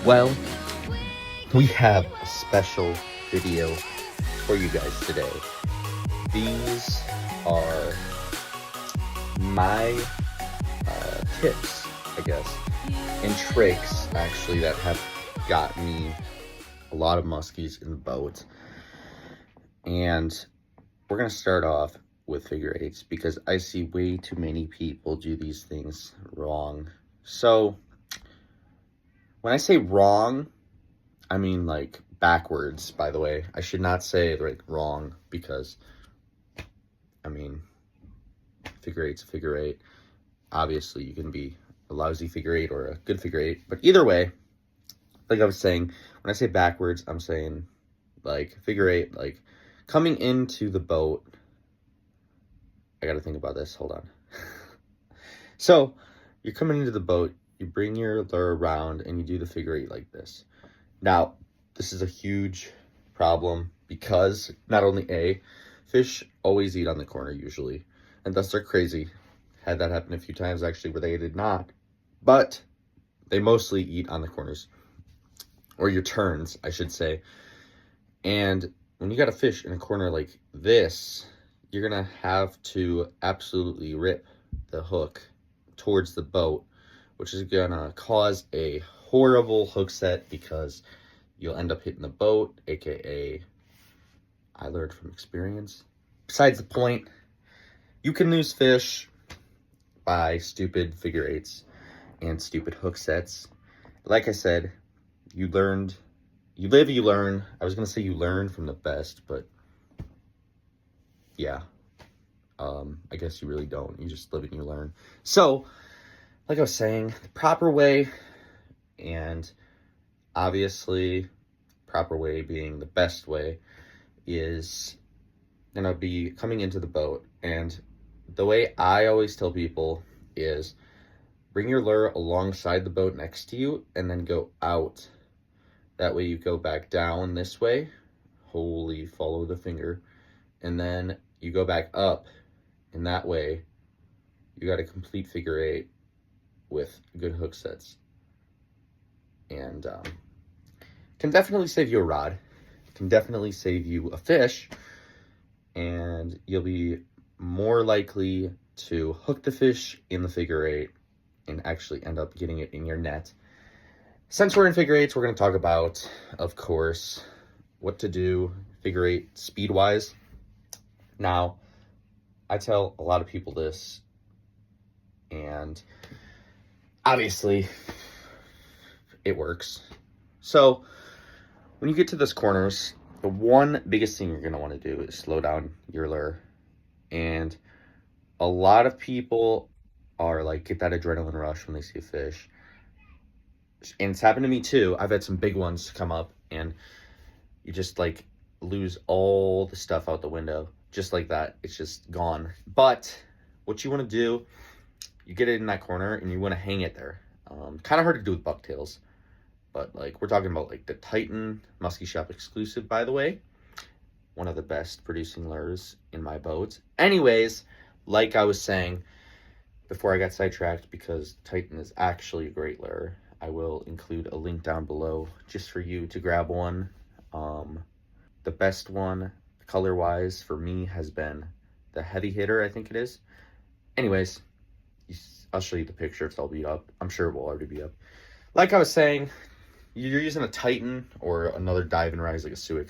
Well, we have a special video for you guys today. These are my tips, I guess, and tricks actually that have got me a lot of muskies in the boat. And we're going to start off with figure eights because I see way too many people do these things wrong. So when I say wrong, I mean like backwards, by the way. I should not say like wrong because, I mean, figure eight's a figure eight. Obviously, you can be a lousy figure eight or a good figure eight. But either way, like I was saying, when I say backwards, I'm saying like figure eight, like coming into the boat. I got to think about this. Hold on. So you're coming into the boat, you bring your lure around and you do the figure eight like this. Now, this is a huge problem because not only fish always eat on the corner usually, and thus they're crazy. Had that happen a few times actually where they did not, but they mostly eat on the corners, or your turns, I should say. And when you got a fish in a corner like this, you're gonna have to absolutely rip the hook towards the boat, which is gonna cause a horrible hook set because you'll end up hitting the boat, aka I learned from experience. Besides the point, you can lose fish by stupid figure eights and stupid hook sets. Like I said, you live, you learn. I was gonna say you learn from the best, but yeah, I guess you really don't. You just live and you learn. So, like I was saying, the proper way, and obviously, proper way being the best way, is gonna be coming into the boat. And the way I always tell people is bring your lure alongside the boat next to you and then go out. That way you go back down this way, follow the finger, and then you go back up. And that way you got a complete figure eight with good hook sets. And can definitely save you a rod, can definitely save you a fish, and you'll be more likely to hook the fish in the figure eight and actually end up getting it in your net. Since we're in figure eights, we're going to talk about, of course, what to do figure eight speed wise. Now, I tell a lot of people this, and obviously it works. So when you get to those corners, the one biggest thing you're going to want to do is slow down your lure. And a lot of people are like, get that adrenaline rush when they see a fish. And it's happened to me too. I've had some big ones come up and you just like lose all the stuff out the window. Just like that. It's just gone. But what you want to do, you get it in that corner and you want to hang it there. Kind of hard to do with bucktails. But like we're talking about like the Titan Musky Shop exclusive, by the way. One of the best producing lures in my boat. Anyways, like I was saying before I got sidetracked, because Titan is actually a great lure, I will include a link down below just for you to grab one. The best one, color-wise, for me has been the Heavy Hitter, I think it is. Anyways, I'll show you the picture. It's all beat up. I'm sure it will already be up. Like I was saying, you're using a Titan or another dive and rise like a Suick.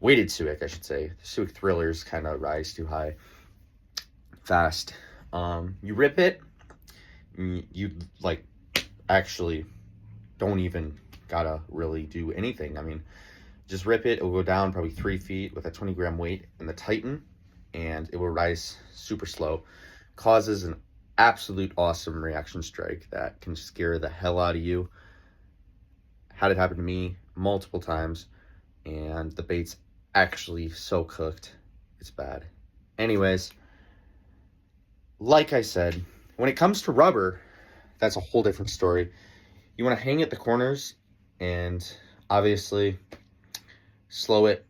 Weighted Suick, I should say. The Suick Thrillers kind of rise too high fast. You rip it, you like actually don't even gotta really do anything. I mean, just rip it. It will go down probably 3 feet with a 20-gram weight in the Titan, and it will rise super slow. Causes an absolute awesome reaction strike that can scare the hell out of you. Had it happen to me multiple times, and the bait's actually so cooked, it's bad. Anyways, like I said, when it comes to rubber, that's a whole different story. You want to hang at the corners and obviously slow it,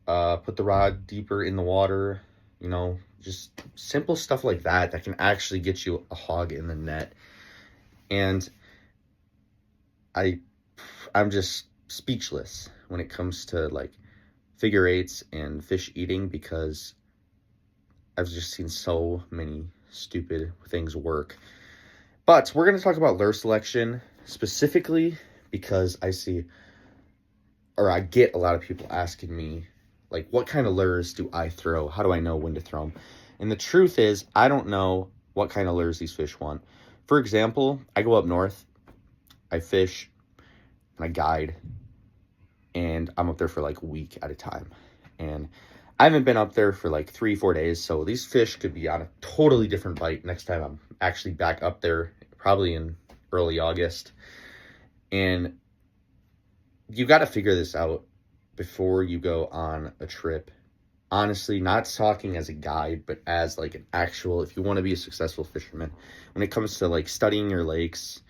put the rod deeper in the water, you know, just simple stuff like that that can actually get you a hog in the net. And I I'm just speechless when it comes to like figure eights and fish eating, because I've just seen so many stupid things work. But we're going to talk about lure selection specifically because I get a lot of people asking me, like, what kind of lures do I throw? How do I know when to throw them? And the truth is, I don't know what kind of lures these fish want. For example, I go up north, I fish, and I guide, and I'm up there for like a week at a time. And I haven't been up there for like 3-4 days, so these fish could be on a totally different bite next time I'm actually back up there, probably in early August. And you got to figure this out before you go on a trip. Honestly, not talking as a guide, but as like an actual, if you want to be a successful fisherman, when it comes to like studying your lakes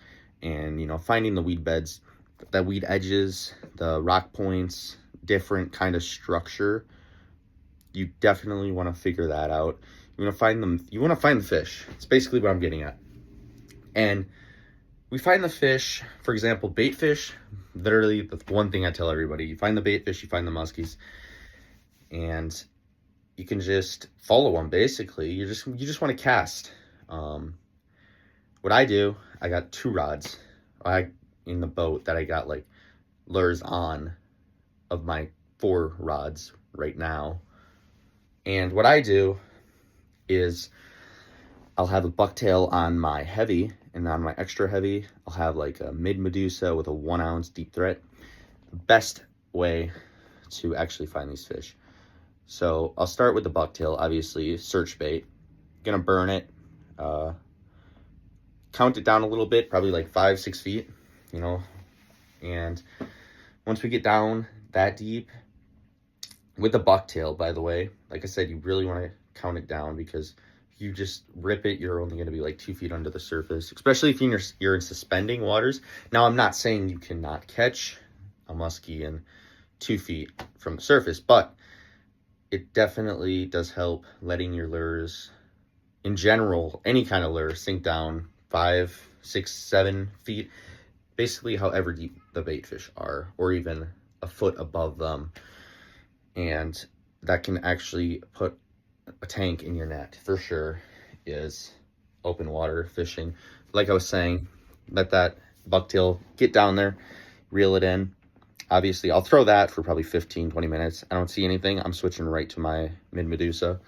and, you know, finding the weed beds, the weed edges, the rock points, different kind of structure, you definitely want to figure that out. You want to find them. You want to find the fish. It's basically what I'm getting at. And we find the fish, for example, bait fish. Literally, the one thing I tell everybody: you find the bait fish, you find the muskies, and you can just follow them. Basically, you just want to cast. What I do, I got 2 rods. In the boat that I got like lures on of my 4 rods right now. And what I do is I'll have a bucktail on my heavy, and on my extra heavy, I'll have like a mid Medusa with a 1 ounce deep threat. The best way to actually find these fish. So I'll start with the bucktail, obviously, search bait. Gonna burn it, count it down a little bit, probably like 5-6 feet, you know. And once we get down that deep, with the bucktail, by the way, like I said, you really want to count it down, because if you just rip it, you're only going to be like 2 feet under the surface, especially if you're in suspending waters. Now, I'm not saying you cannot catch a muskie in 2 feet from the surface, but it definitely does help letting your lures, in general, any kind of lure, sink down 5, 6, 7 feet, basically however deep the bait fish are, or even a foot above them. And that can actually put a tank in your net for sure, is open water fishing. Like I was saying, let that bucktail get down there, reel it in. Obviously, I'll throw that for probably 15-20 minutes. I don't see anything. I'm switching right to my mid Medusa,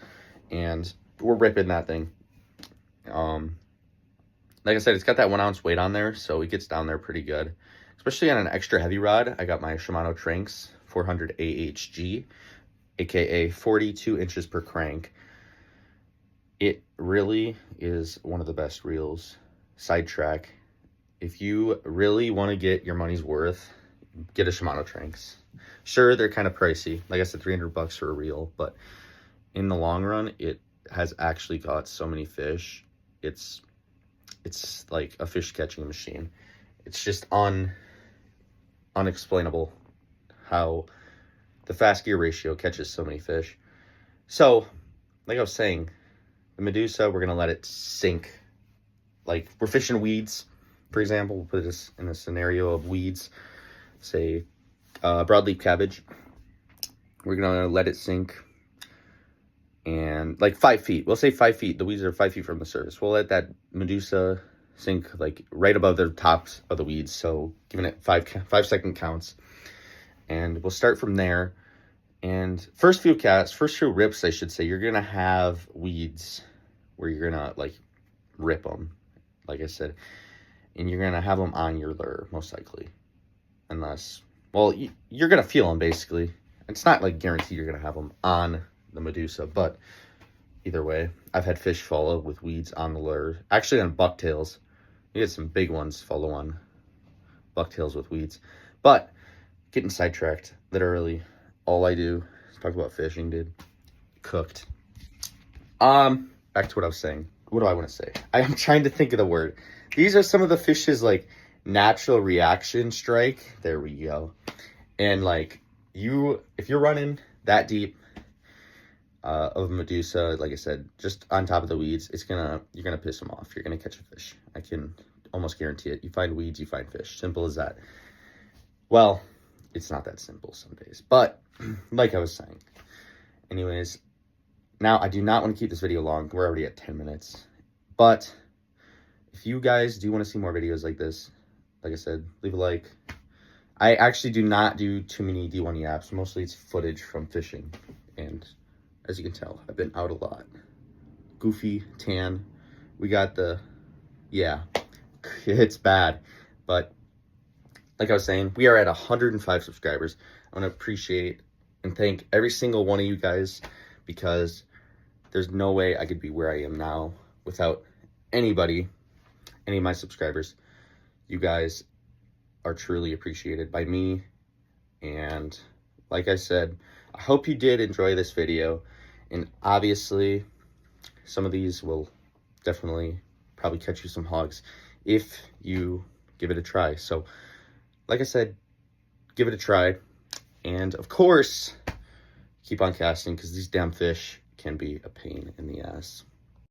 and we're ripping that thing. Like I said, it's got that 1 ounce weight on there, so it gets down there pretty good. Especially on an extra heavy rod, I got my Shimano Tranx 400 AHG, aka 42 inches per crank. It really is one of the best reels. Sidetrack: if you really want to get your money's worth, get a Shimano Tranx. Sure, they're kind of pricey. Like I said, $300 for a reel, but in the long run, it has actually got so many fish. It's like a fish catching machine. It's just unexplainable how the fast gear ratio catches so many fish. So, like I was saying, the Medusa, we're gonna let it sink. Like, we're fishing weeds, for example. We'll put this in a scenario of weeds, say broadleaf cabbage. We're gonna let it sink, and like 5 feet. We'll say 5 feet. The weeds are 5 feet from the surface. We'll let that Medusa sink like right above the tops of the weeds, so giving it 5-second counts. And we'll start from there. And first few rips, I should say, you're gonna have weeds where you're gonna like rip them, like I said, and you're gonna have them on your lure most likely, unless, well, you're gonna feel them basically. It's not like guaranteed you're gonna have them on the Medusa, but either way, I've had fish follow with weeds on the lure. Actually, on bucktails, you get some big ones follow on bucktails with weeds. But getting sidetracked, literally all I do is talk about fishing, dude. Cooked. Back to what I was saying. What do I want to say? I am trying to think of the word. These are some of the fish's like natural reaction strike. There we go. And like if you're running that deep of Medusa, like I said, just on top of the weeds, you're gonna piss them off. You're gonna catch a fish. I can almost guarantee it. You find weeds, you find fish. Simple as that. Well, it's not that simple some days, but like I was saying, anyways, now I do not want to keep this video long. We're already at 10 minutes, but if you guys do want to see more videos like this, like I said, leave a like. I actually do not do too many D1 yaps. Mostly it's footage from fishing, and as you can tell, I've been out a lot. Goofy, tan, we got yeah, it's bad, but like I was saying, we are at 105 subscribers. I want to appreciate and thank every single one of you guys, because there's no way I could be where I am now without anybody, any of my subscribers. You guys are truly appreciated by me. And like I said, I hope you did enjoy this video. And obviously, some of these will definitely probably catch you some hogs if you give it a try. So like I said, give it a try. And of course, keep on casting, because these damn fish can be a pain in the ass.